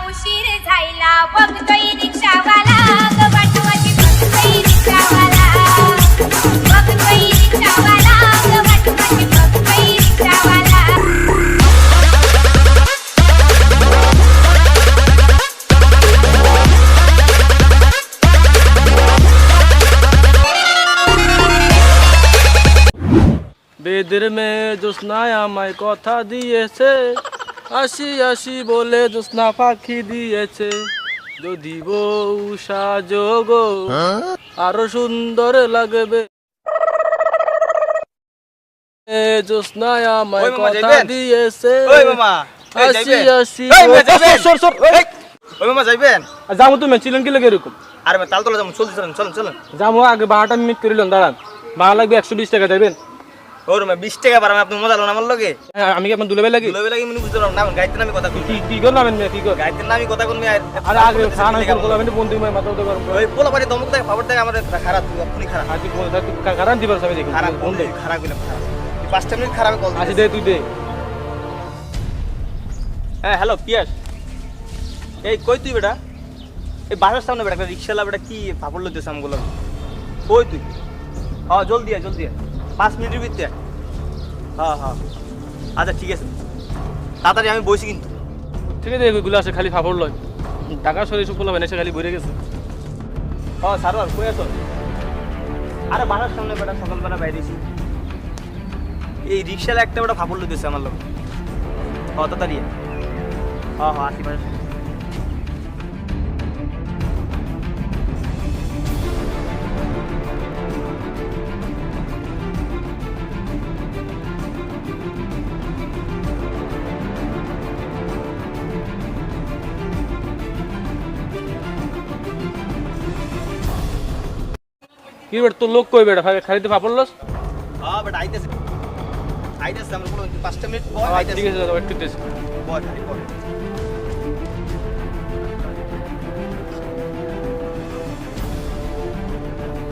उशीर झाला बघतोय रिक्षावाला ग वाटवाची बघतोय रिक्षावाला बघतोय रिक्षावाला ग वाटवाची बघतोय रिक्षावाला বেদের মেয়ে জোৎস্না আমায় কথা দিয়েছে আসি আসি বলে জোৎস্না পাখি দিয়েছে যদি বউ সাজোগ আরো সুন্দর লাগবে জোৎস্না আমায় কথা দিয়েছে আসি আসি যাবো তুমি ছিলেন কি লাগে এরকম আরে তাল তোলা যাবো চলছি চলেন চলেন চলেন যাবো আগে 12টা মিনিট করিলেন দাঁড়ান ভাড়া লাগবে 120 টাকা দেবেন ওর 20 টাকা পারাম আপনি মজা লোন আমার লগে আমি কি আপনার দুলেবে লাগি লবে লাগি মনে বুঝতে পারলাম না গাইতে নামি কথা কই কি করবেন কি কর গাইতে নামি কথা কোন মেয়ে আরে আগে খানা করে আমি বন্ধু মই মাথা তো গরম ওই পোলা পারে দমক দেয় খবর দেয় আমার খারাপ আপনি খারাপ আজ কোন কারণ দিবার সবাই দেখি খারাপ বন্ধু খারাপ কইলাম খারাপ 5টা মিনিট খারাপ কল আসি দে তুই দে হ্যাঁ হ্যালো পিয়াস এই কই তুই বেটা এই বাসার সামনে বেটা একটা রিকশালা বেটা কি ফাপড় লইতেছ আমগুলো কই তুই হ্যাঁ জলদি আয় 5 মিনিটের ভিতরে হ্যাঁ হ্যাঁ আচ্ছা ঠিক আছে তাড়াতাড়ি আমি বসি কিন্তু ঠিক আছে এগুলো আছে খালি ফাপড় লয় টাকা সরে সুপল হবে না সে খালি ভরে গেছে হ্যাঁ সারোয়ার কই আছো আরে বাসার সামনে বেটা সকালবেলা বাইরেছি এই রিকশালা একটা বেটা ফাপড় লইতেছে আমার লোক হ্যাঁ তাড়াতাড়ি হ্যাঁ হ্যাঁ আসি বাসার কি বেটা তোর লোক কই বেটা খালি তো ফাপড় লস হ্যাঁ বেটা আইতেছে আমরা কোনো 5টা মিনিট পর ঠিক আছে দাদা একটু দেশ পর খালি পর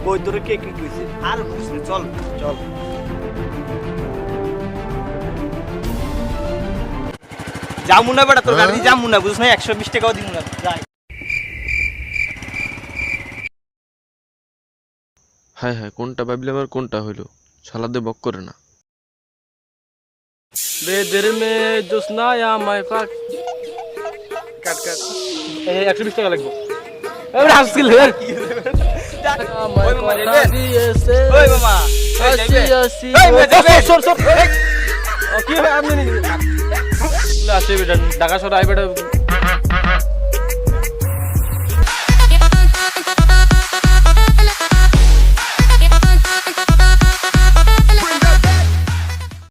কই তোরে কে কি কইছে আর বুঝছিস চল চল যামু না বেটা তোর গাড়ি যামু না বুঝছ না 120 টাকাও দিমু না যাই হায় হায় কোনটা ভাবলে আবার কোনটা হইলো সালাদে বক করে না বেদের মেয়ে জোৎস্না আমায় পাক কাট কাট এই 120 টাকা লাগবে এবারে হাসছিল হে আমায় কথা দিয়েছে ওই মামা আসি আসি সর সর কি হয় আপনি আসে বেটা টাকা সর আই বেটা